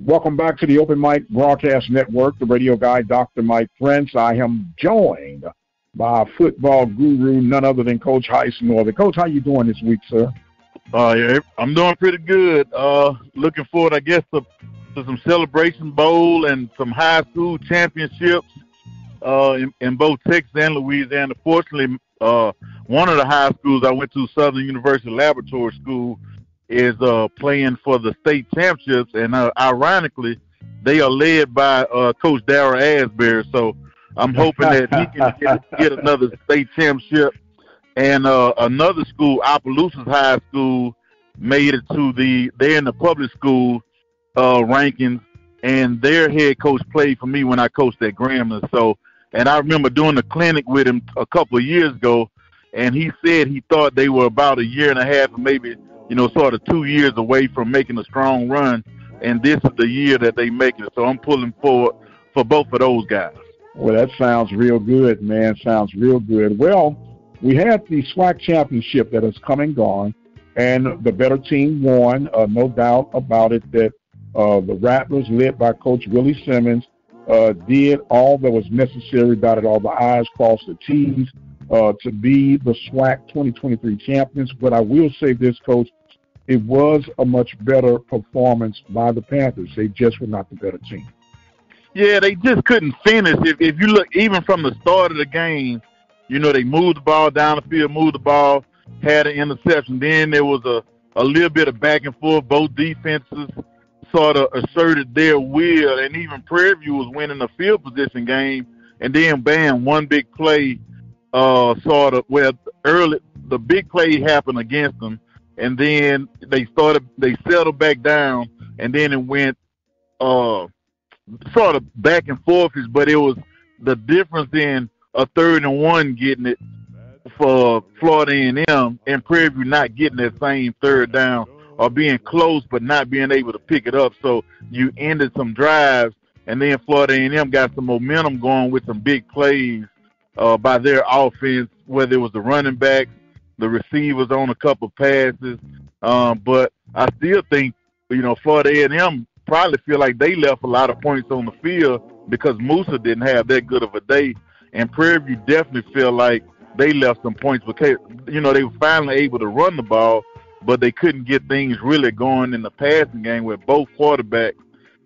Welcome back to the Open Mic Broadcast Network, the radio guy, Dr. Mike Prince. I am joined by football guru, none other than Coach Heisenberg. Coach, how you doing this week, sir? Yeah, I'm doing pretty good. Looking forward, I guess, to some Celebration Bowl and some high school championships in both Texas and Louisiana. Fortunately, one of the high schools I went to, Southern University Laboratory School, is playing for the state championships, and ironically, they are led by Coach Darrell Asbury. So I'm hoping that he can get another state championship. And another school, Opelousas High School, made it to they're in the public school rankings, and their head coach played for me when I coached at Grambling. So, and I remember doing a clinic with him a couple of years ago, and he said he thought they were about a year and a half, or maybe, sort of 2 years away from making a strong run, and this is the year that they make it. So I'm pulling forward for both of those guys. Well, that sounds real good, man. Sounds real good. Well, we had the SWAC championship that has come and gone, and the better team won. No doubt about it that the Rattlers, led by Coach Willie Simmons, did all that was necessary, dotted all the I's, crossed the T's, to be the SWAC 2023 champions. But I will say this, Coach, it was a much better performance by the Panthers. They just were not the better team. Yeah, they just couldn't finish. If you look, even from the start of the game, they moved the ball down the field, moved the ball, had an interception. Then there was a little bit of back and forth. Both defenses sort of asserted their will, and even Prairie View was winning a field position game. And then, bam, one big play the big play happened against them, and then they settled back down, and then it went sort of back and forth, but it was the difference in a 3rd and 1 getting it for Florida A&M and Prairie View not getting that same third down, or being close but not being able to pick it up. So you ended some drives, and then Florida A&M got some momentum going with some big plays by their offense, whether it was the running backs, the receivers on a couple passes. But I still think, Florida A&M probably feel like they left a lot of points on the field because Musa didn't have that good of a day. And Prairie View definitely feel like they left some points because, they were finally able to run the ball, but they couldn't get things really going in the passing game, where both quarterbacks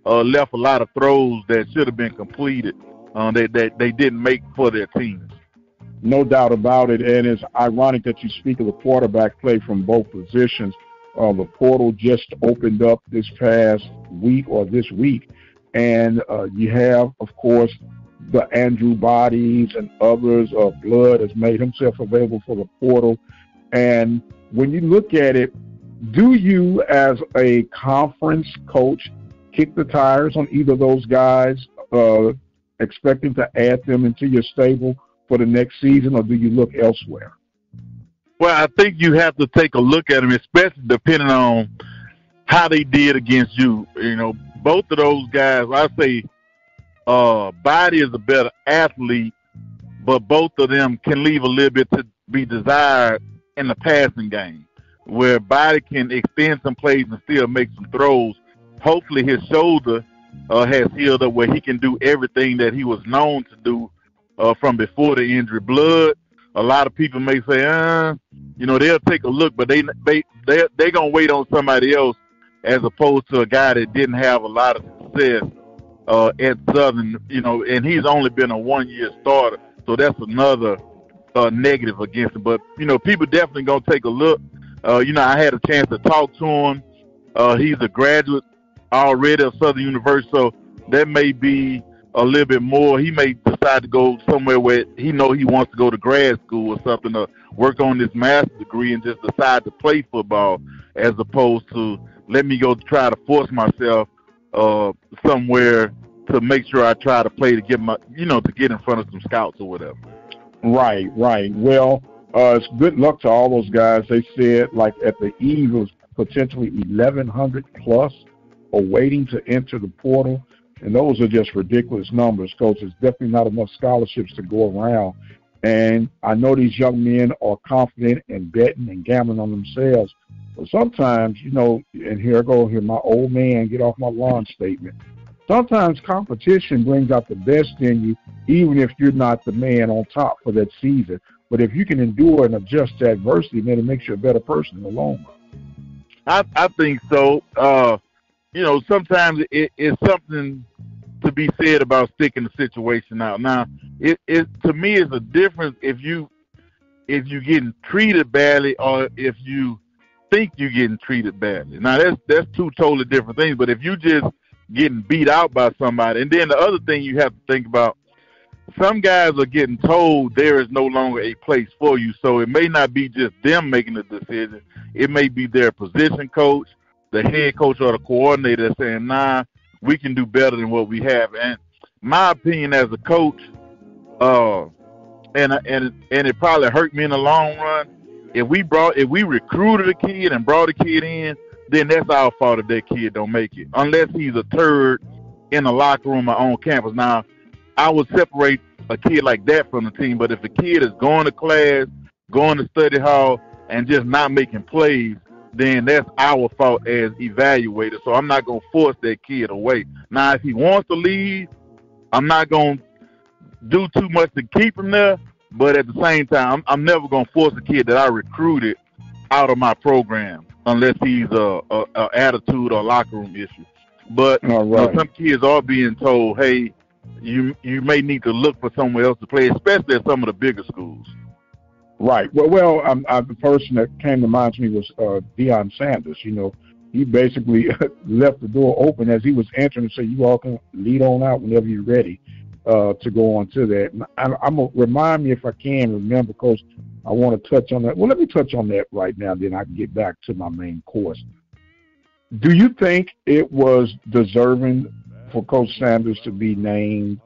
left a lot of throws that should have been completed that they didn't make for their teams. No doubt about it, and it's ironic that you speak of the quarterback play from both positions. The portal just opened up this past week or this week, and you have, of course, the Andrew Bodies and others. Blood has made himself available for the portal. And when you look at it, do you, as a conference coach, kick the tires on either of those guys, expecting to add them into your stable for the next season, or do you look elsewhere? Well, I think you have to take a look at them, especially depending on how they did against you. Both of those guys, I say Body is a better athlete, but both of them can leave a little bit to be desired in the passing game, where Body can extend some plays and still make some throws. Hopefully his shoulder has healed up where he can do everything that he was known to do from before the injury. Blood, a lot of people may say, they'll take a look, but they're gonna wait on somebody else, as opposed to a guy that didn't have a lot of success at Southern, and he's only been a 1-year starter, so that's another negative against him. But people definitely gonna take a look. I had a chance to talk to him. He's a graduate already of Southern University, so that may be a little bit more. He may decide to go somewhere where he wants to go to grad school or something, to work on his master's degree, and just decide to play football, as opposed to let me go try to force myself somewhere to make sure I try to play to get to get in front of some scouts or whatever. Right. Well, it's good luck to all those guys. They said, like, at the eve of potentially 1,100 plus are waiting to enter the portal. And those are just ridiculous numbers, Coach. There's definitely not enough scholarships to go around. And I know these young men are confident and betting and gambling on themselves. But sometimes, you know, and here I go, here my old man, get off my lawn statement. Sometimes competition brings out the best in you, even if you're not the man on top for that season. But if you can endure and adjust to adversity, then it makes you a better person in the long run. I think so. You know, sometimes it's something to be said about sticking the situation out. Now, it to me is a difference if you're getting treated badly or if you think you're getting treated badly. Now, that's two totally different things. But if you just getting beat out by somebody, and then the other thing you have to think about, some guys are getting told there is no longer a place for you. So it may not be just them making the decision. It may be their position coach, the head coach, or the coordinator saying, nah, we can do better than what we have. And my opinion as a coach, and it probably hurt me in the long run, if we recruited a kid and brought a kid in, then that's our fault if that kid don't make it, unless he's a turd in the locker room or on campus. Now, I would separate a kid like that from the team, but if a kid is going to class, going to study hall, and just not making plays, then that's our fault as evaluators. So I'm not going to force that kid away. Now, if he wants to leave, I'm not going to do too much to keep him there, but at the same time, I'm never going to force a kid that I recruited out of my program unless he's a attitude or locker room issue. But right. You know, some kids are being told, hey, you may need to look for somewhere else to play, especially at some of the bigger schools. Right. Well, the person that came to mind to me was Deion Sanders. You know, he basically left the door open as he was entering and said, you all can lead on out whenever you're ready to go on to that. And I'm going to remind me if I can remember, because I want to touch on that. Well, let me touch on that right now, then I can get back to my main course. Do you think it was deserving for Coach Sanders to be named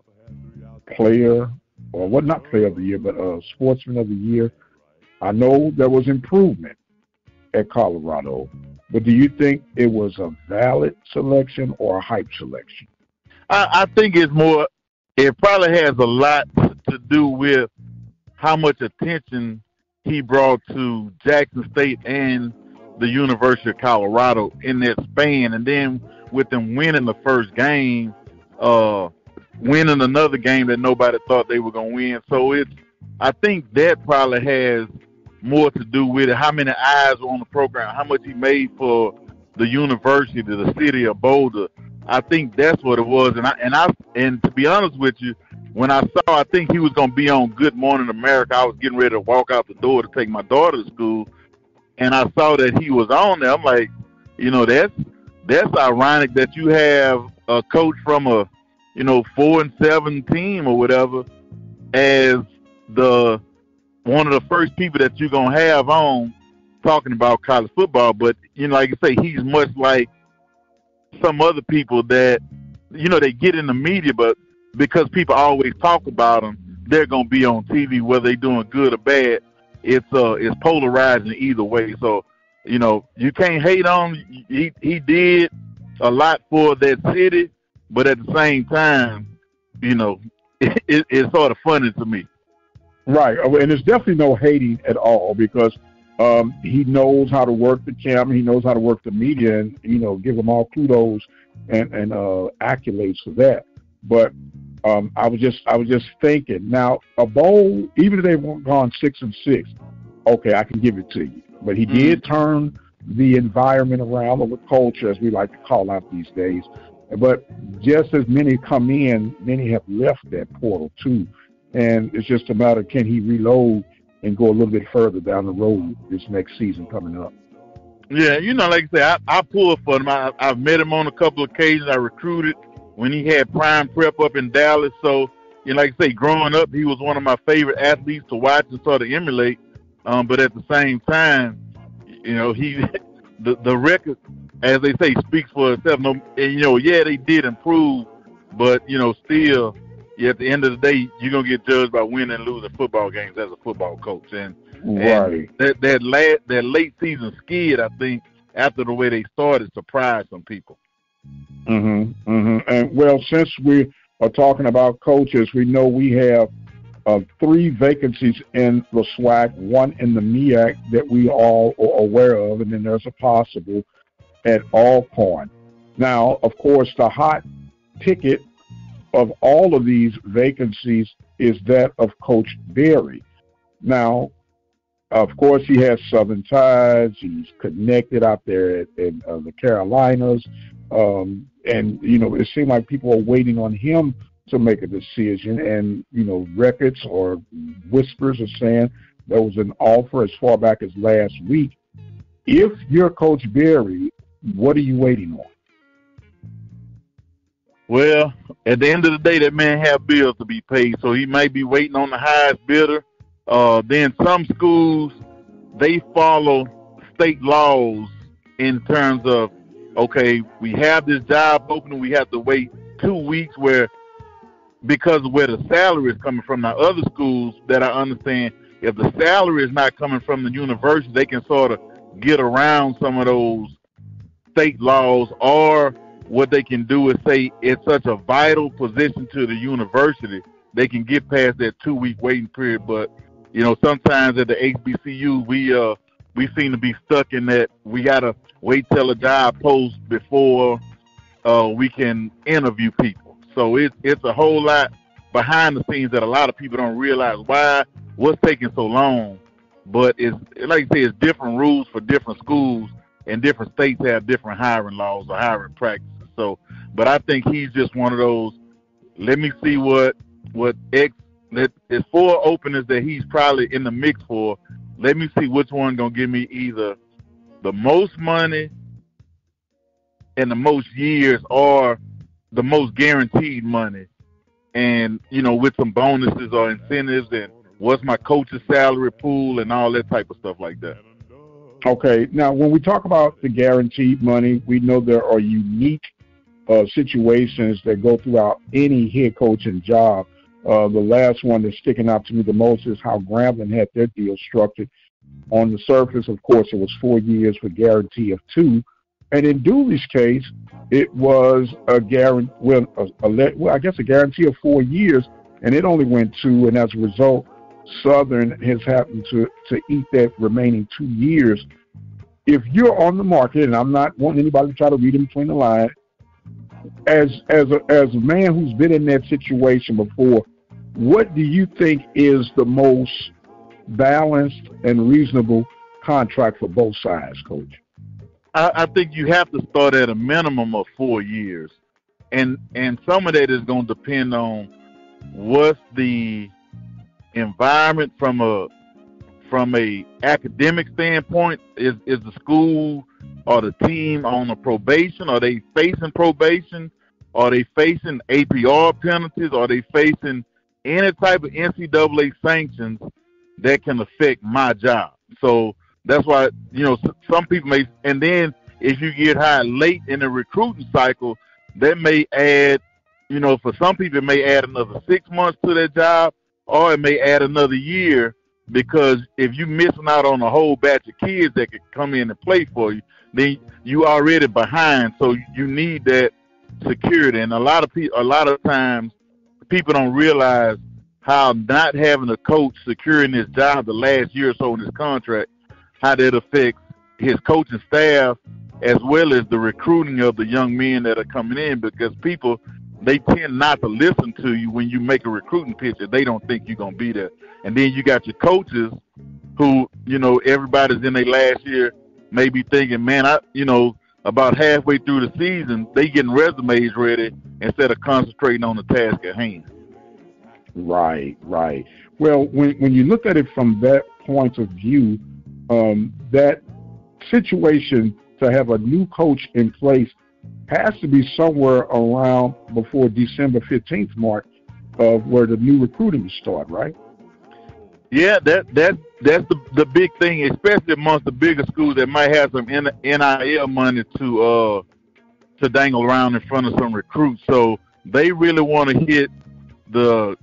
player, or what, not player of the year, but sportsman of the year? I know there was improvement at Colorado, but do you think it was a valid selection or a hype selection? I think it's more, it probably has a lot to do with how much attention he brought to Jackson State and the University of Colorado in that span, and then with them winning the first game, winning another game that nobody thought they were going to win. So I think that probably has more to do with it, how many eyes were on the program, how much he made for the university, the city of Boulder. I think that's what it was. And to be honest with you, when I think he was going to be on Good Morning America, I was getting ready to walk out the door to take my daughter to school, and I saw that he was on there. I'm like, you know, that's ironic that you have a coach from a, 4-7 team or whatever as one of the first people that you're going to have on talking about college football. But, like you say, he's much like some other people that, they get in the media, but because people always talk about them, they're going to be on TV, whether they're doing good or bad. It's polarizing either way. So, you can't hate on him. He did a lot for that city, but at the same time, it's sort of funny to me. Right, and there's definitely no hating at all, because he knows how to work the camera, he knows how to work the media, and give them all kudos and accolades for that. But I was just thinking, now a bowl, even if they've gone 6-6, okay, I can give it to you. But he did turn the environment around, or the culture, as we like to call out these days. But just as many come in, many have left that portal too. And it's just a matter, can he reload and go a little bit further down the road this next season coming up? Yeah, like I said, I pulled for him. I've met him on a couple of occasions. I recruited when he had prime prep up in Dallas. So, like I say, growing up, he was one of my favorite athletes to watch and sort of emulate. But at the same time, he the record, as they say, speaks for itself. And, they did improve, but, still, at the end of the day, you're going to get judged by winning and losing football games as a football coach. And, right. And that late season skid, I think, after the way they started, surprised some people. And, well, since we are talking about coaches, we know we have 3 vacancies in the SWAC, 1 in the MEAC that we all are aware of, and then there's a possible at Alcorn. Now, of course, the hot ticket of all of these vacancies is that of Coach Berry. Now, of course, he has Southern ties. He's connected out there in the Carolinas. And, it seemed like people are waiting on him to make a decision. And, records or whispers are saying there was an offer as far back as last week. If you're Coach Berry, what are you waiting on? Well, at the end of the day, that man have bills to be paid, so he might be waiting on the highest bidder. Then some schools, they follow state laws in terms of, okay, we have this job opening, we have to wait 2 weeks because of where the salary is coming from. Now, other schools that I understand, if the salary is not coming from the university, they can sort of get around some of those state laws, or what they can do is say it's such a vital position to the university, they can get past that 2-week waiting period. But, sometimes at the HBCU, we seem to be stuck in that we got to wait till a job posts before we can interview people. So it's a whole lot behind the scenes that a lot of people don't realize what's taking so long. But it's, like I say, it's different rules for different schools, and different states have different hiring laws or hiring practices. So, but I think he's just one of those, let me see there's 4 openings that he's probably in the mix for. Let me see which one going to give me either the most money and the most years, or the most guaranteed money. And, with some bonuses or incentives, and what's my coach's salary pool and all that type of stuff like that. Okay. Now, when we talk about the guaranteed money, we know there are unique situations that go throughout any head coaching job. The last one that's sticking out to me the most is how Grambling had their deal structured. On the surface, of course, it was 4 years with guarantee of 2. And in Dooley's case, it was a guarantee, I guess a guarantee of 4 years, and it only went 2. And as a result, Southern has happened to eat that remaining 2 years. If you're on the market, and I'm not wanting anybody to try to read in between the lines, as a man who's been in that situation before, what do you think is the most balanced and reasonable contract for both sides, Coach? I think you have to start at a minimum of 4 years, and some of that is going to depend on what's the environment from a academic standpoint. Is the school or the team on a probation? Are they facing probation? Are they facing APR penalties? Are they facing any type of NCAA sanctions that can affect my job? So that's why, some people may, and then if you get hired late in the recruiting cycle, that may add, for some people it may add another 6 months to their job, or it may add another year, because if you're missing out on a whole batch of kids that could come in and play for you, then you already behind. So you need that security. And a lot of times people don't realize how not having a coach securing his job the last year or so in his contract, how that affects his coaching staff as well as the recruiting of the young men that are coming in, because people, they tend not to listen to you when you make a recruiting pitch if they don't think you're going to be there. And then you got your coaches who, everybody's in their last year, may be thinking, man, about halfway through the season, they getting resumes ready instead of concentrating on the task at hand. Right. Well, when you look at it from that point of view, that situation to have a new coach in place has to be somewhere around before December 15th mark of where the new recruiting start, right? Yeah, that's the big thing, especially amongst the bigger schools that might have some NIL money to dangle around in front of some recruits. So they really want to hit the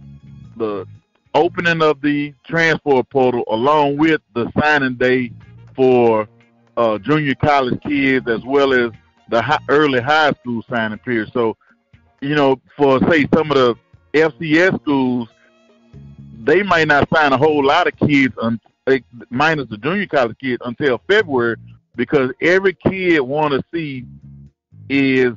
opening of the transfer portal along with the signing day for junior college kids, as well as the early high school signing period. So, for, say, some of the FCS schools, they might not sign a whole lot of kids, minus the junior college kids, until February, because every kid want to see is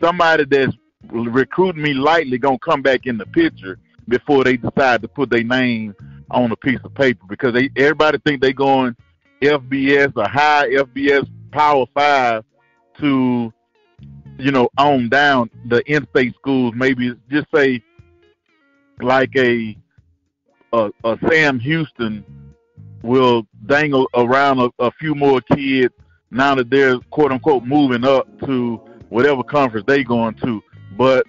somebody that's recruiting me lightly going to come back in the picture before they decide to put their name on a piece of paper, because everybody think they going FBS or high FBS Power 5 to, on down the in-state schools. Maybe just say like a Sam Houston will dangle around a few more kids now that they're quote-unquote moving up to whatever conference they going to. But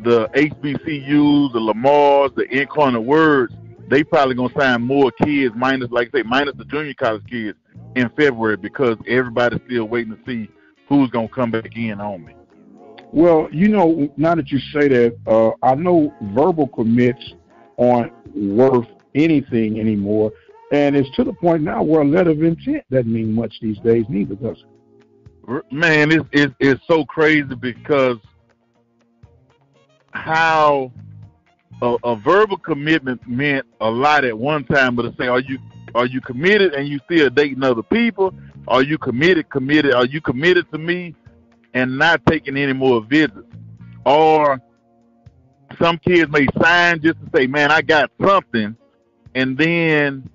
the HBCUs, the Lamars, the Incarnate Words, they probably going to sign more kids, minus the junior college kids in February, because everybody's still waiting to see who's going to come back in on me. Well, now that you say that, I know verbal commits aren't worth anything anymore, and it's to the point now where a letter of intent doesn't mean much these days neither, does it? Man, it's so crazy, because how a verbal commitment meant a lot at one time, but to say, are you committed and you still dating other people? Are you committed? Are you committed to me and not taking any more visits? Or some kids may sign just to say, man, I got something, and then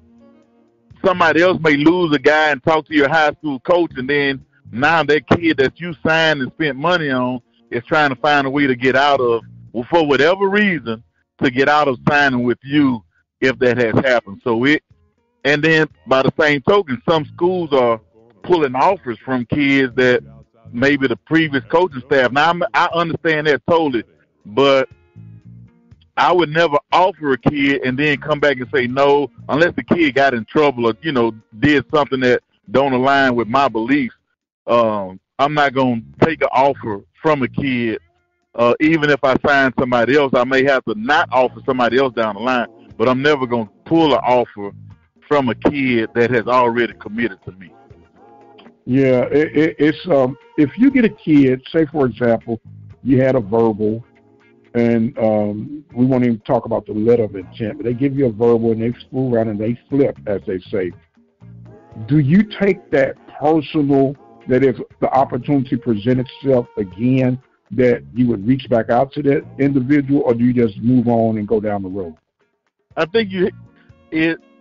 somebody else may lose a guy and talk to your high school coach, and then now that kid that you signed and spent money on is trying to find a way to get out of, for whatever reason, to get out of signing with you if that has happened. And then by the same token, some schools are pulling offers from kids that maybe the previous coaching staff. Now, I understand that totally, but I would never offer a kid and then come back and say no, unless the kid got in trouble or, did something that don't align with my beliefs. I'm not going to take an offer from a kid. Even if I sign somebody else, I may have to not offer somebody else down the line, but I'm never going to pull an offer from a kid that has already committed to me. Yeah, it's if you get a kid, say for example, you had a verbal, and we won't even talk about the letter of intent, but they give you a verbal and they screw around and they flip, as they say. Do you take that personal, that if the opportunity presents itself again, that you would reach back out to that individual, or do you just move on and go down the road? I think you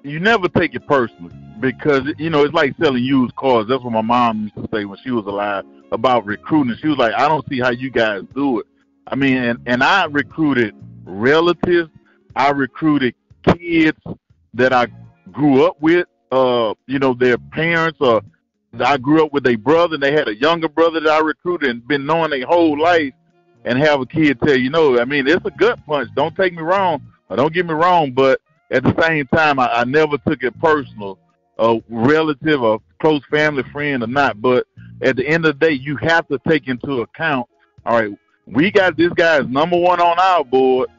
never take it personally, because it's like selling used cars. That's what my mom used to say when she was alive about recruiting. She was like, I don't see how you guys do it. I mean, and I recruited relatives. I recruited kids that I grew up with, their parents, or I grew up with a brother, and they had a younger brother that I recruited and been knowing their whole life, and have a kid tell it's a gut punch. Don't take me wrong, or don't get me wrong, but at the same time, I never took it personal, a relative, a close family friend or not. But at the end of the day, you have to take into account, all right, we got this guy as number one on our board,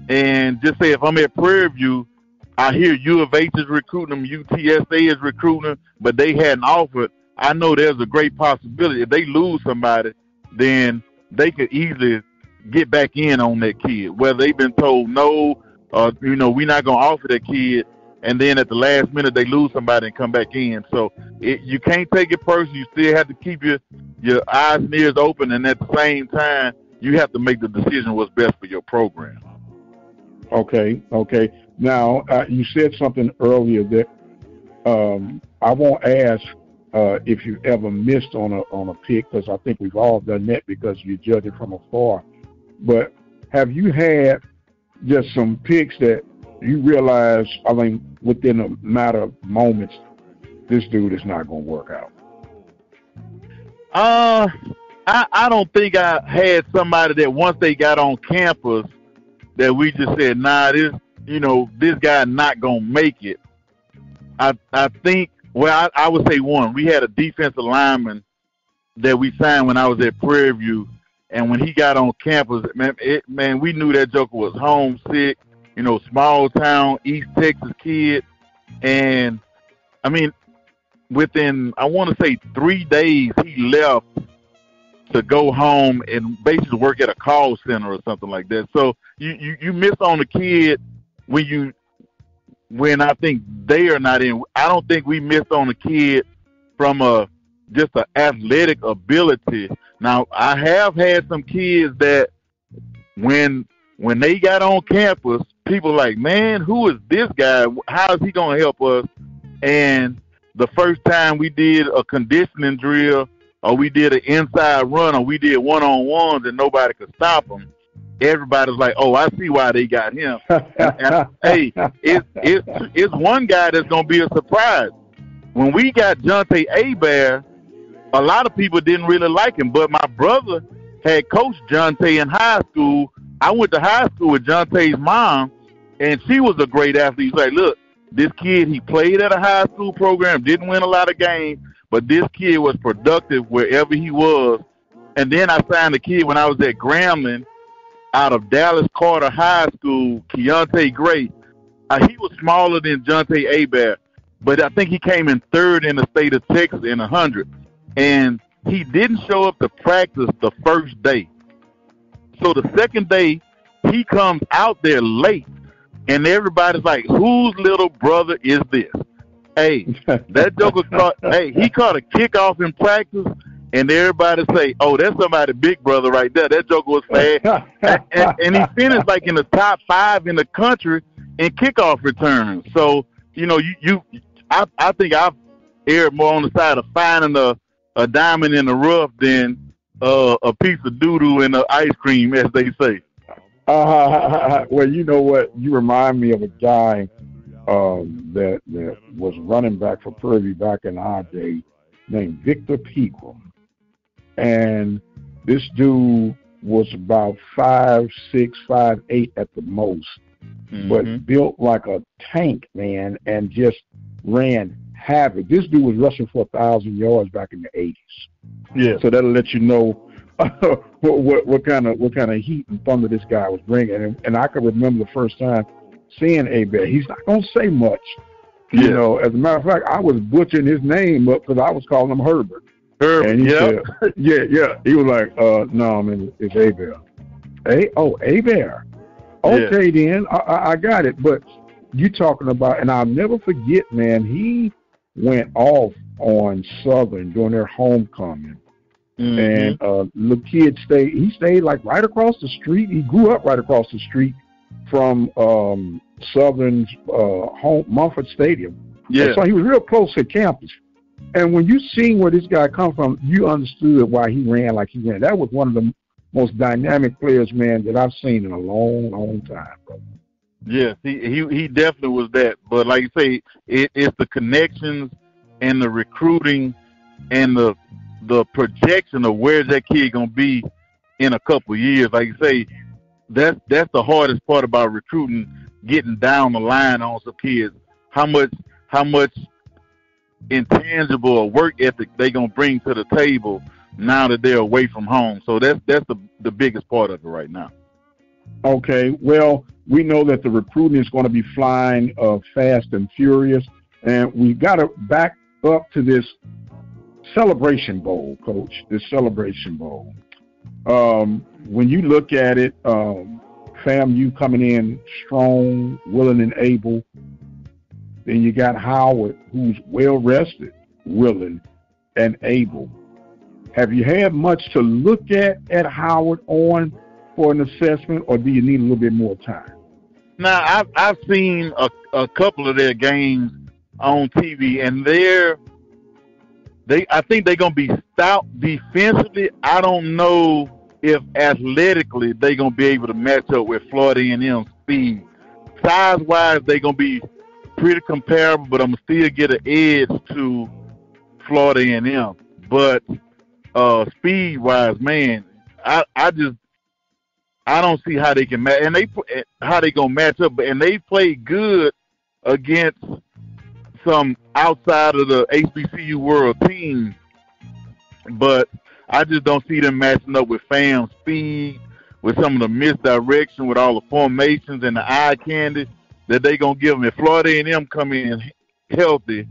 and just say if I'm at Prairie View, I hear U of H is recruiting them, UTSA is recruiting them, but they hadn't offered. I know there's a great possibility if they lose somebody, then they could easily get back in on that kid, whether they've been told no, or we're not going to offer that kid, and then at the last minute they lose somebody and come back in. So you can't take it personally. You still have to keep your eyes and ears open, and at the same time, you have to make the decision what's best for your program. Okay. Now, you said something earlier that I won't ask if you've ever missed on a pick, because I think we've all done that because you judge it from afar. But have you had just some picks that you realize, within a matter of moments, this dude is not going to work out? I don't think I had somebody that once they got on campus that we just said, nah, this guy not going to make it. I think, well, I would say one. We had a defensive lineman that we signed when I was at Prairie View, and when he got on campus, man, we knew that joker was homesick, small town, East Texas kid. And, within, I want to say 3 days, he left to go home and basically work at a call center or something like that. So you miss on a kid when when I think they are not in. I don't think we missed on a kid from just an athletic ability. Now, I have had some kids that when they got on campus, people like, man, who is this guy? How is he going to help us? And the first time we did a conditioning drill, or we did an inside run, or we did one-on-ones and nobody could stop them, everybody's like, oh, I see why they got him. And, hey, it's one guy that's going to be a surprise. When we got Jonte Abear, a lot of people didn't really like him, but my brother had coached Jonte in high school. I went to high school with Jonte's mom, and she was a great athlete. He's like, look, this kid, he played at a high school program, didn't win a lot of games, but this kid was productive wherever he was. And then I signed a kid when I was at Grambling out of Dallas Carter High School, Keontae Gray. He was smaller than Jonte Abear, but I think he came in third in the state of Texas in 100. And he didn't show up to practice the first day. So the second day, he comes out there late, and everybody's like, whose little brother is this? Hey, that joker he caught a kickoff in practice, and everybody say, oh, that's somebody's big brother right there. That joker was fast. and he finished like in the top 5 in the country in kickoff returns. So, you know, I think I've erred more on the side of finding a diamond in the rough than a piece of doo-doo in the ice cream, as they say. Well, you know what? You remind me of a guy that was running back for Purvey back in our day named Victor Pegram. And this dude was about 5'6", 5'8" at the most, but built like a tank, man, and just ran havoc. This dude was rushing for 1,000 yards back in the 80s. Yeah. So that'll let you know what kind of heat and thunder this guy was bringing. And I can remember the first time seeing Abear. He's not gonna say much, you know. As a matter of fact, I was butchering his name up because I was calling him Herbert. And he said, yeah. He was like, no, man, it's Abear. Abear. Okay, then I got it. But you talking about, and I'll never forget, man. He went off on Southern during their homecoming. And little kid stayed like right across the street. He grew up right across the street from Southern's home, Mumford Stadium. Yeah. So he was real close to campus. And when you seen where this guy come from, you understood why he ran like he ran. That was one of the most dynamic players, man, that I've seen in a long, long time, bro. Yes, he definitely was that. But like you say, it's the connections and the recruiting and the projection of where's that kid gonna be in a couple of years. Like you say, that's the hardest part about recruiting, getting down the line on some kids. How much intangible or work ethic they gonna bring to the table now that they're away from home. So that's the biggest part of it right now. Okay, well, we know that the recruiting is going to be flying fast and furious, and we got to back up to this Celebration Bowl, Coach. This Celebration Bowl. When you look at it, FAMU coming in strong, willing, and able. Then you got Howard, who's well-rested, willing, and able. Have you had much to look at Howard on for an assessment, or do you need a little bit more time? Now, I've seen a couple of their games on TV, and I think they're going to be stout defensively. I don't know if athletically they're going to be able to match up with Florida A&M's speed. Size-wise, they're going to be pretty comparable, but I'm going to still get an edge to Florida A&M. But speed-wise, man, I don't see how they can match, and how they gonna match up. And they play good against some outside of the HBCU world teams, but I just don't see them matching up with FAM's speed, with some of the misdirection, with all the formations and the eye candy that they gonna give them. If Florida A&M come in healthy,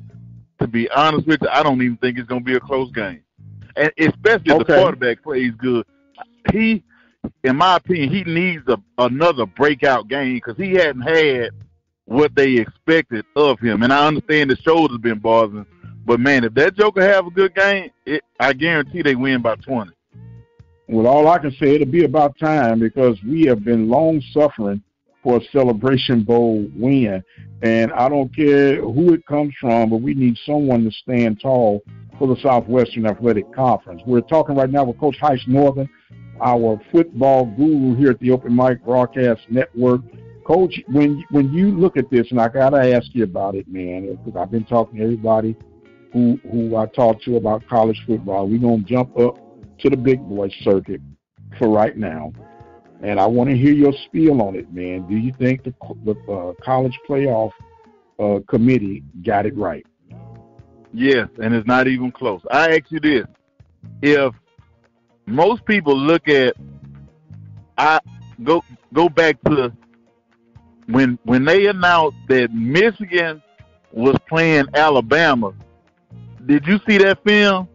to be honest with you, I don't even think it's gonna be a close game. And especially if the quarterback plays good. In my opinion, he needs another breakout game because he hadn't had what they expected of him. And I understand the shoulder's been bothering, but man, if that Joker have a good game, I guarantee they win by 20. Well, all I can say, it'll be about time, because we have been long suffering for a Celebration Bowl win. And I don't care who it comes from, but we need someone to stand tall for the Southwestern Athletic Conference. We're talking right now with Coach Heiss Northern, our football guru here at the Open Mic Broadcast Network. Coach, when you look at this, and I got to ask you about it, man, because I've been talking to everybody who I talk to about college football. We're going to jump up to the big boy circuit for right now, and I want to hear your spiel on it, man. Do you think the college playoff committee got it right? Yes, and it's not even close. I ask you this: if most people look at, I go back to when they announced that Michigan was playing Alabama. Did you see that film?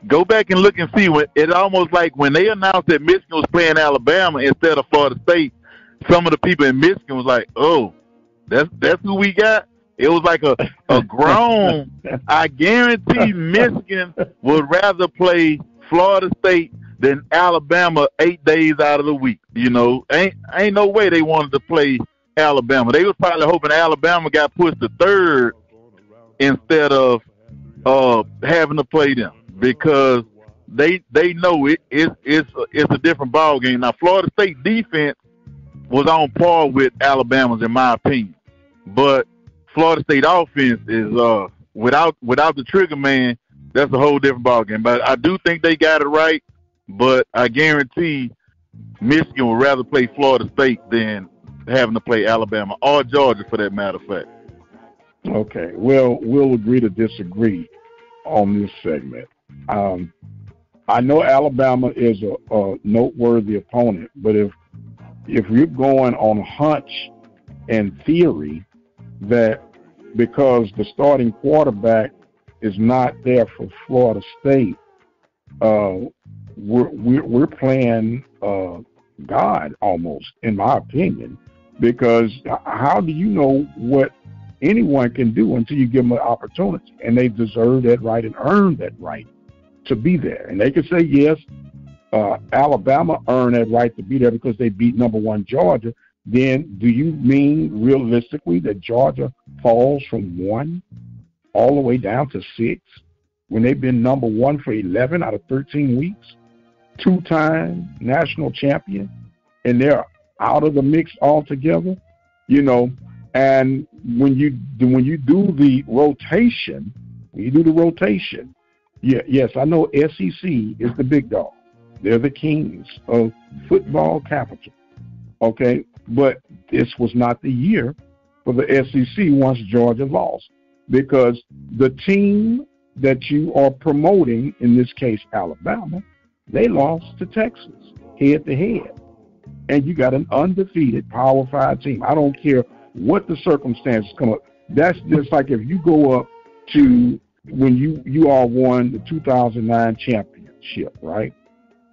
Go back and look and see. When it almost like when they announced that Michigan was playing Alabama instead of Florida State, some of the people in Michigan was like, "Oh, that's who we got." It was like a grown. I guarantee Michigan would rather play Florida State than Alabama 8 days out of the week. You know, ain't no way they wanted to play Alabama. They was probably hoping Alabama got pushed to third instead of having to play them, because they know it's a different ball game. Now, Florida State defense was on par with Alabama's in my opinion, but Florida State offense is without the trigger man, that's a whole different ball game. But I do think they got it right. But I guarantee Michigan would rather play Florida State than having to play Alabama or Georgia, for that matter of fact. Okay, well, we'll agree to disagree on this segment. I know Alabama is a noteworthy opponent, but if you're going on hunch and theory that because the starting quarterback is not there for Florida State, we're playing God almost, in my opinion, because how do you know what anyone can do until you give them an opportunity? And they deserve that right and earn that right to be there. And they can say, yes, Alabama earned that right to be there because they beat number one Georgia. Then do you mean realistically that Georgia falls from 1 all the way down to 6 when they've been number 1 for 11 out of 13 weeks, 2-time national champion, and they're out of the mix altogether? You know, and when you do the rotation, yes, I know SEC is the big dog. They're the kings of football capital. Okay, but this was not the year for the SEC once Georgia lost, because the team that you are promoting, in this case Alabama, they lost to Texas head-to-head. And you got an undefeated Power 5 team. I don't care what the circumstances come up. That's just like if you go up to when you all won the 2009 championship, right?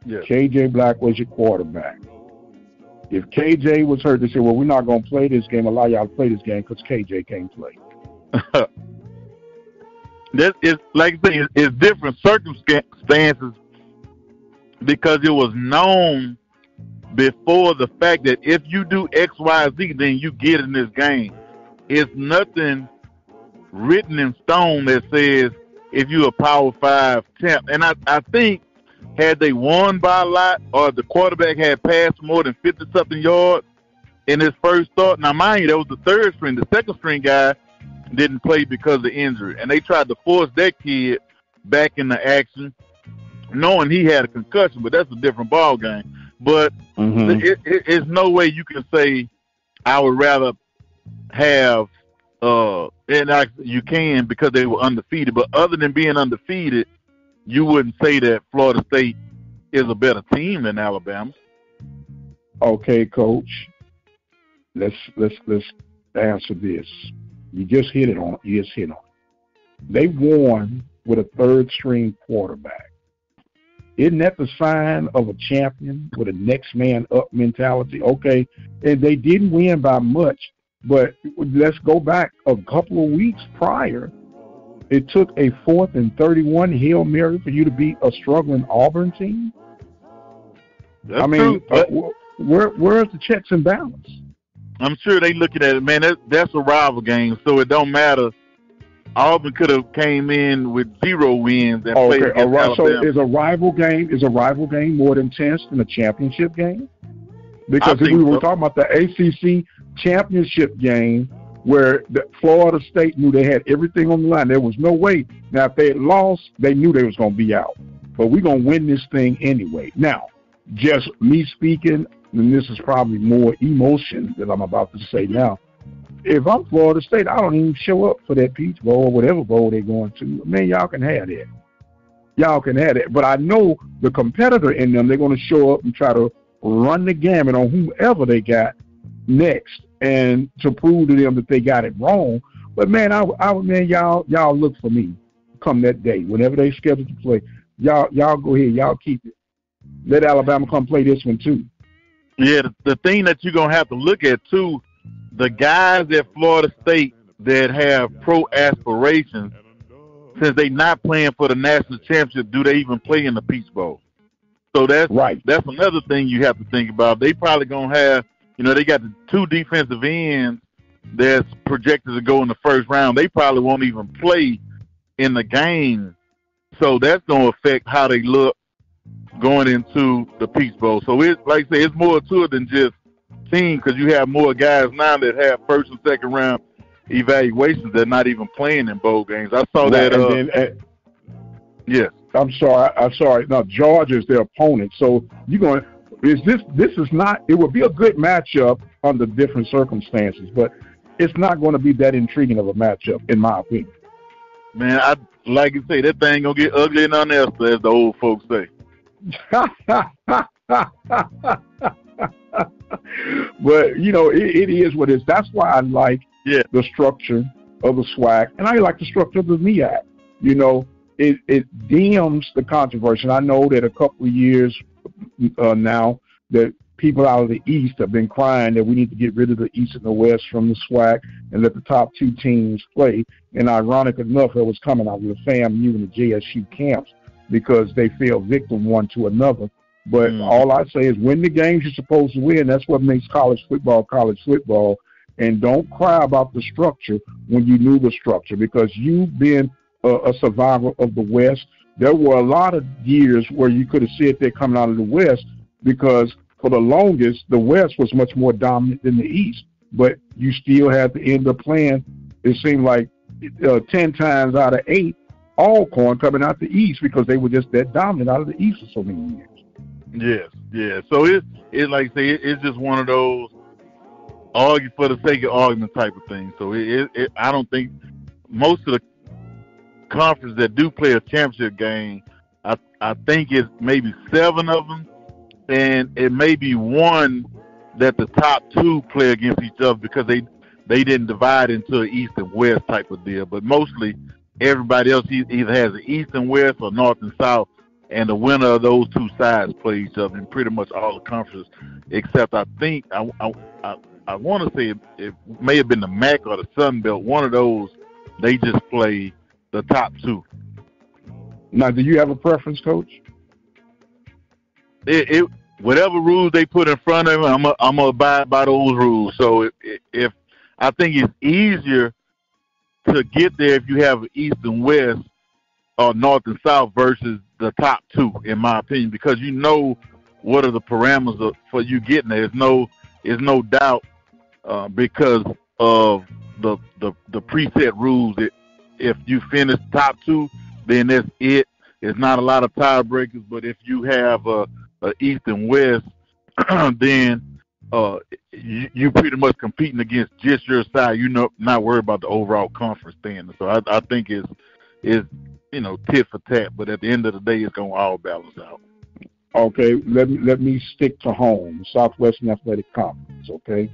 Yeah. KJ Black was your quarterback. If KJ was hurt, they said, well, we're not going to play this game, allow y'all to play this game because KJ can't play. That is, like I say, it's different circumstances, because it was known before the fact that if you do X, Y, Z, then you get in this game. It's nothing written in stone that says if you're a Power 5 champ. And I think had they won by a lot, or the quarterback had passed more than 50-something yards in his first start. Now, mind you, that was the third string. The second string guy didn't play because of injury. And they tried to force that kid back into action, knowing he had a concussion, but that's a different ball game. But it's no way you can say I would rather have you can, because they were undefeated. But other than being undefeated, you wouldn't say that Florida State is a better team than Alabama. Okay, Coach. Let's answer this. You just hit it on. They won with a third-string quarterback. Isn't that the sign of a champion with a next man up mentality? Okay, and they didn't win by much, But let's go back a couple of weeks prior. It took a 4th and 31 Hail Mary for you to beat a struggling Auburn team. That's true. Where's the checks and balance? I'm sure they looking at it, man. That's a rival game, so it don't matter. Auburn could have came in with 0 wins and played against Alabama. So is a rival game more intense than a championship game? Because if we were talking about the ACC championship game, where Florida State knew they had everything on the line, there was no way. Now, if they had lost, they knew they was going to be out. But we're going to win this thing anyway. Now, just me speaking, and this is probably more emotion that I'm about to say now. If I'm Florida State, I don't even show up for that Peach Bowl or whatever bowl they're going to. Man, y'all can have that. Y'all can have it. But I know the competitor in them, they're going to show up and try to run the gamut on whoever they got next and to prove to them that they got it wrong. But, man, y'all look for me come that day. Whenever they schedule to play, y'all go ahead. Y'all keep it. Let Alabama come play this one, too. Yeah, the thing that you're going to have to look at, too, the guys at Florida State that have pro aspirations, since they're not playing for the national championship, do they even play in the Peach Bowl? So that's right. That's another thing you have to think about. They probably going to have, they got the 2 defensive ends that's projected to go in the first round. They probably won't even play in the game. So that's going to affect how they look going into the Peach Bowl. So it's like I say, it's more to it than just team, because you have more guys now that have first and second round evaluations that are not even playing in bowl games. I saw that. Yes. I'm sorry. Now Georgia's their opponent. So you're going. This is not. It would be a good matchup under different circumstances, but it's not going to be that intriguing of a matchup, in my opinion. Man, I like you say, that thing gonna get ugly and unnecessary, as the old folks say. But it is what it is. That's why I like the structure of the SWAC, and I like the structure of the MEAC. It dims the controversy. And I know that a couple of years now that people out of the East have been crying that we need to get rid of the East and the West from the SWAC and let the top 2 teams play. And ironic enough, it was coming out of the FAMU and the JSU camps because they fell victim one to another. But all I say is win the games you're supposed to win. That's what makes college football. And don't cry about the structure when you knew the structure, because you've been a survivor of the West. There were a lot of years where you could have said they're coming out of the West, because for the longest, the West was much more dominant than the East. But you still had to end up playing, it seemed like 10 times out of 8, Alcorn coming out the East, because they were just that dominant out of the East for so many years. Yes. So it's like I say, it's just one of those argue for the sake of argument type of thing. So I don't think most of the conference that do play a championship game, I think it's maybe 7 of them, and it may be 1 that the top 2 play against each other because they didn't divide into an East and West type of deal. But mostly everybody else either has an East and West or North and South, and the winner of those 2 sides play each other in pretty much all the conferences, except I think I want to say it may have been the MAC or the Sun Belt. One of those, they just play the top 2. Now, do you have a preference, Coach? Whatever rules they put in front of me, I'm gonna abide by those rules. So if I think it's easier to get there if you have East and West or North and South versus the top 2, in my opinion, because what are the parameters for you getting there. There's no doubt because of the preset rules that if you finish top 2, then that's it. It's not a lot of tiebreakers, but if you have a East and West, then you pretty much competing against just your side. You're not worried about the overall conference standing. So I think it's tit for tat, but at the end of the day, it's going to all balance out. Okay, let me stick to home, Southwestern Athletic Conference. Okay,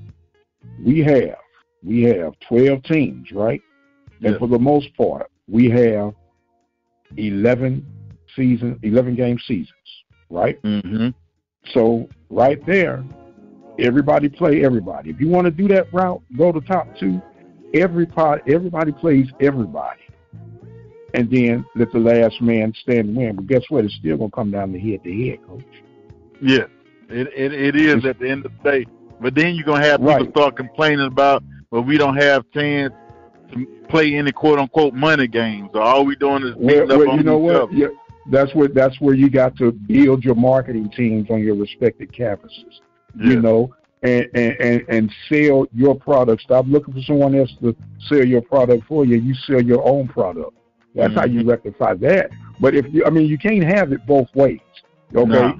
we have 12 teams, right? And for the most part, we have 11 game seasons, right? Mm-hmm. So right there Everybody play everybody. If you want to do that route, go to top two. Everybody plays everybody. And then let the last man stand and win. But guess what? It's still going to come down to head-to-head, Coach. Yeah, it is at the end of the day. But then you're going to have people start complaining about, well, we don't have chance to play any quote-unquote money games. So all we doing is beating up on you know each what? other. Yeah, that's where you got to build your marketing teams on your respective campuses. Yeah. You know, and sell your product. Stop looking for someone else to sell your product for you. You sell your own product. That's how you rectify that. But you can't have it both ways. Okay, No.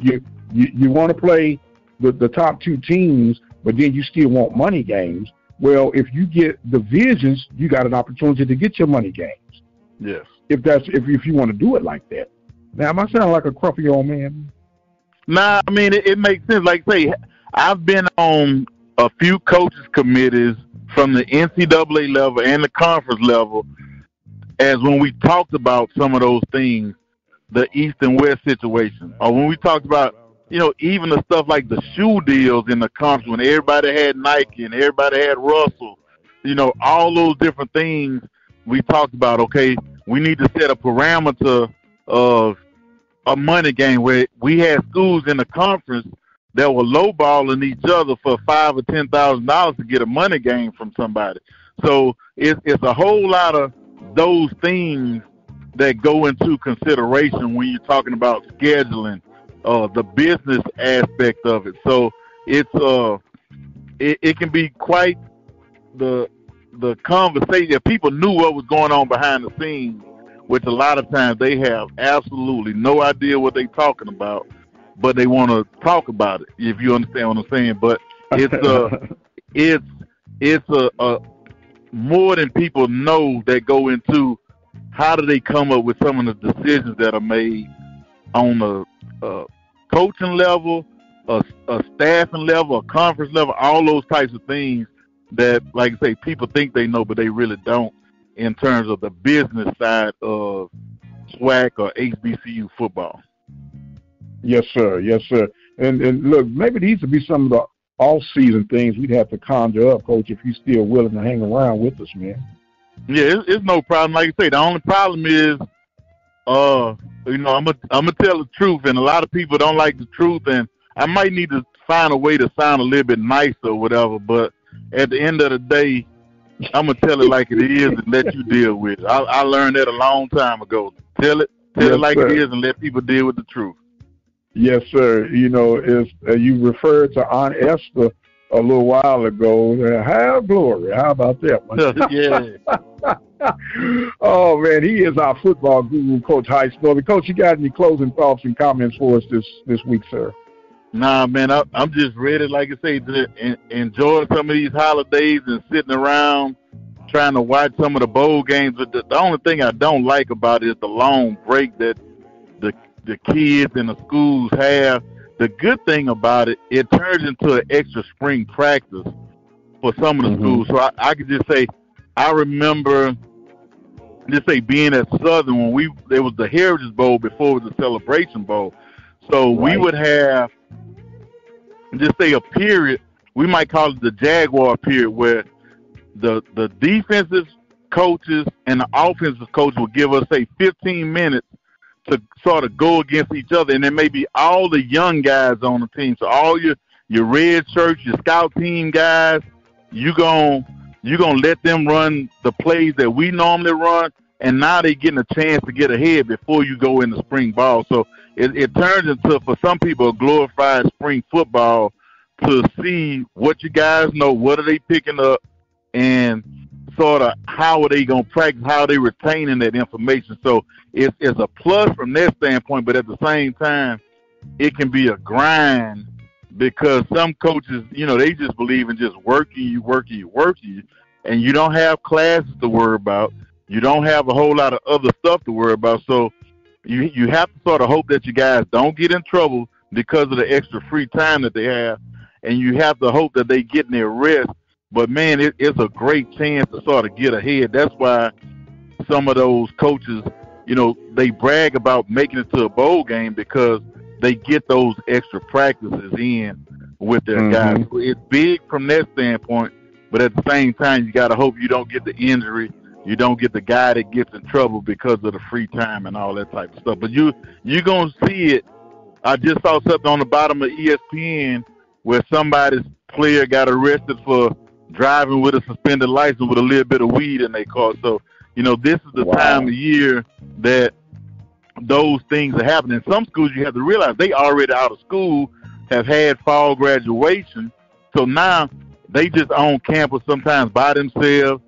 You want to play the top two teams, but then you still want money games. Well, if you get divisions, you got an opportunity to get your money games. Yes. If you want to do it like that. Now, am I sounding like a cruffy old man? Nah, I mean it makes sense. Like say, I've been on a few coaches committees from the NCAA level and the conference level, as when we talked about some of those things, the East and West situation, or when we talked about, even the stuff like the shoe deals in the conference, when everybody had Nike and everybody had Russell, all those different things we talked about. Okay, we need to set a parameter of a money game where we had schools in the conference that were lowballing each other for $5,000 or $10,000 to get a money game from somebody. So it's a whole lot of those things that go into consideration when you're talking about scheduling, the business aspect of it. So it can be quite the conversation. If people knew what was going on behind the scenes, which a lot of times they have absolutely no idea what they're talking about, but they want to talk about it, if you understand what I'm saying. But it's more than people know that go into how do they come up with some of the decisions that are made on a coaching level, a staffing level, a conference level, all those types of things that, like I say, people think they know, but they really don't in terms of the business side of SWAC or HBCU football. Yes, sir. Yes, sir. And look, maybe these would be some of the off-season things we'd have to conjure up, Coach, if you're still willing to hang around with us, man. Yeah, it's no problem. Like I say, the only problem is, I'm gonna tell the truth, and a lot of people don't like the truth, and I might need to find a way to sound a little bit nicer or whatever. But at the end of the day, I'm gonna tell it like it is and let you deal with it. I learned that a long time ago. Tell it like it is and let people deal with the truth. Yes, sir. You referred to Aunt Esther a little while ago. Have glory. How about that one? Yeah. Oh, man, he is our football guru, Coach Heisler. Coach, you got any closing thoughts and comments for us this week, sir? Nah, man, I'm just ready, like I say, to enjoy some of these holidays and sitting around trying to watch some of the bowl games. But the only thing I don't like about it is the long break that the kids and the schools have. The good thing about it, it turns into an extra spring practice for some of the schools. So I could just say, I remember, being at Southern when there was the Heritage Bowl before it was the Celebration Bowl. So we would have, a period, we might call it the Jaguar period, where the defensive coaches and the offensive coaches would give us, 15 minutes to sort of go against each other, and then maybe all the young guys on the team. So all your red shirts, your scout team guys, you gonna let them run the plays that we normally run, and now they getting a chance to get ahead before you go into spring ball. So it turns into, for some people, a glorified spring football to see what you guys know, what are they picking up, and sort of how are they going to practice, how are they retaining that information. So it's a plus from that standpoint, but at the same time, it can be a grind because some coaches, they just believe in just working you, and you don't have classes to worry about. You don't have a whole lot of other stuff to worry about. So you have to sort of hope that you guys don't get in trouble because of the extra free time that they have, and you have to hope that they get in their rest. But, man, it's a great chance to sort of get ahead. That's why some of those coaches, they brag about making it to a bowl game because they get those extra practices in with their guys. So it's big from that standpoint, but at the same time, you got to hope you don't get the injury. You don't get the guy that gets in trouble because of the free time and all that type of stuff. But you're going to see it. I just saw something on the bottom of ESPN where somebody's player got arrested for driving with a suspended license with a little bit of weed in their car. So, this is the time of year that those things are happening. Some schools, you have to realize, they already out of school, have had fall graduation. So now they just on campus sometimes by themselves.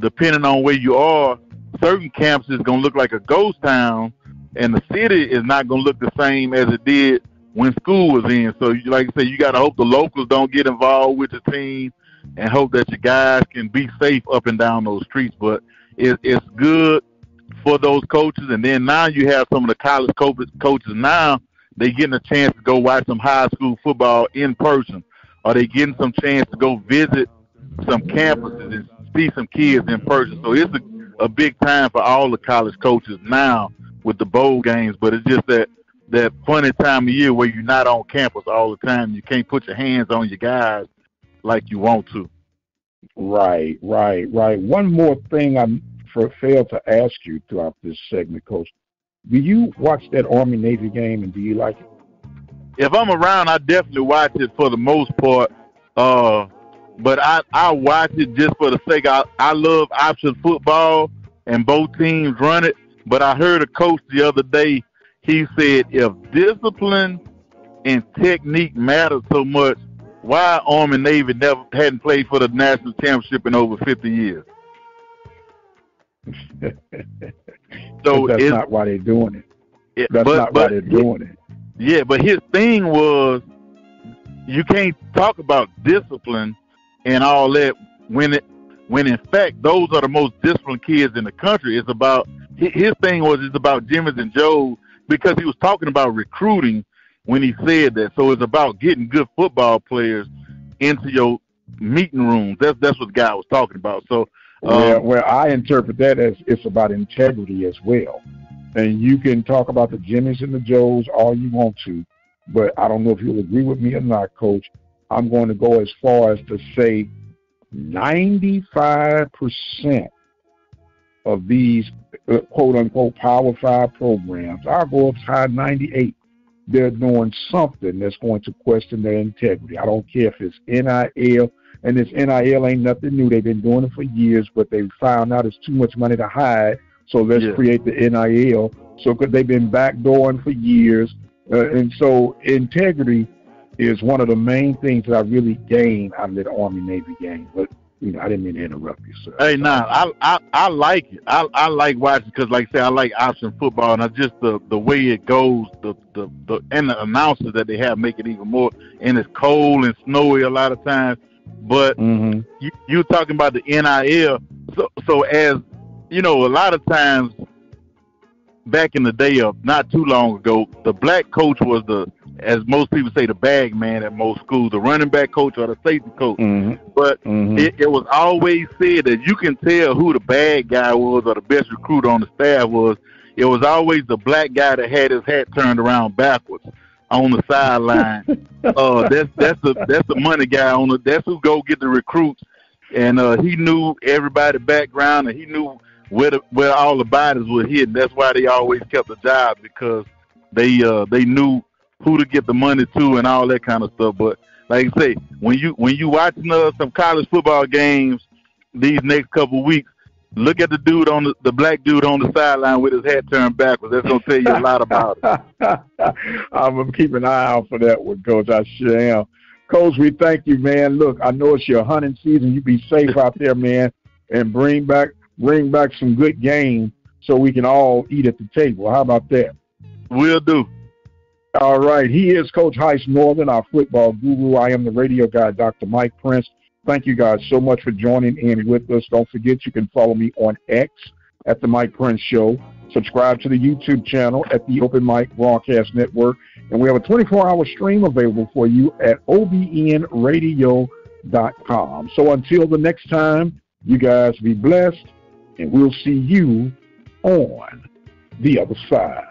Depending on where you are, certain campuses is going to look like a ghost town, and the city is not going to look the same as it did when school was in. So, like I said, you got to hope the locals don't get involved with the team and hope that your guys can be safe up and down those streets. But it's good for those coaches. And then now you have some of the college coaches now, they getting a chance to go watch some high school football in person, or they getting some chance to go visit some campuses and see some kids in person. So it's a big time for all the college coaches now with the bowl games, but it's just that funny time of year where you're not on campus all the time. You can't put your hands on your guys like you want to. Right. One more thing I failed to ask you throughout this segment, Coach. Do you watch that Army-Navy game, and do you like it? If I'm around, I definitely watch it for the most part. But I watch it just for the sake. I love option football, and both teams run it. But I heard a coach the other day, he said, if discipline and technique matter so much, why Army-Navy hadn't played for the national championship in over 50 years? So that's not why they're doing it. That's not why they're doing it. Yeah, but his thing was, you can't talk about discipline and all that when in fact those are the most disciplined kids in the country. It's about his thing was it's about Jimmy's and Joe's, because he was talking about recruiting when he said that. So it's about getting good football players into your meeting rooms. That's what the guy was talking about. So well, I interpret that as it's about integrity as well. And you can talk about the Jimmys and the Joes all you want to, but I don't know if you'll agree with me or not, Coach. I'm going to go as far as to say 95% of these quote-unquote Power 5 programs, I'll go up as high as 98, they're doing something that's going to question their integrity. I don't care if it's NIL, and this NIL ain't nothing new. They've been doing it for years, but they found out it's too much money to hide, so let's create the NIL. So because they've been backdooring for years, and so integrity is one of the main things that I really gained out of that Army-Navy game. But I didn't mean to interrupt you, sir. Hey, I like it. I like watching because, like I said, I like option football, and just the way it goes, and the announcers that they have make it even more. And it's cold and snowy a lot of times. But you're talking about the NIL. So as a lot of times back in the day of not too long ago, the black coach was as most people say, the bag man at most schools, the running back coach or the safety coach. But it was always said that you can tell who the bad guy was or the best recruiter on the staff was. It was always the black guy that had his hat turned around backwards on the sideline. That's the money guy that's who go get the recruits. And he knew everybody's background, and he knew where all the bodies were hidden. That's why they always kept the job, because they knew who to get the money to and all that kind of stuff. But like I say, when you watching some college football games these next couple of weeks, look at the black dude on the sideline with his hat turned backwards. That's gonna tell you a lot about it. I'm gonna keep an eye out for that one, Coach. I sure am. Coach, we thank you, man. Look, I know it's your hunting season. You be safe out there, man, and bring back some good game so we can all eat at the table. How about that? Will do. All right. He is Coach Heiss Northern, our football guru. I am the radio guy, Dr. Mike Prince. Thank you guys so much for joining in with us. Don't forget you can follow me on X at The Mike Prince Show. Subscribe to the YouTube channel at the Open Mic Broadcast Network. And we have a 24-hour stream available for you at obnradio.com. So until the next time, you guys be blessed, and we'll see you on the other side.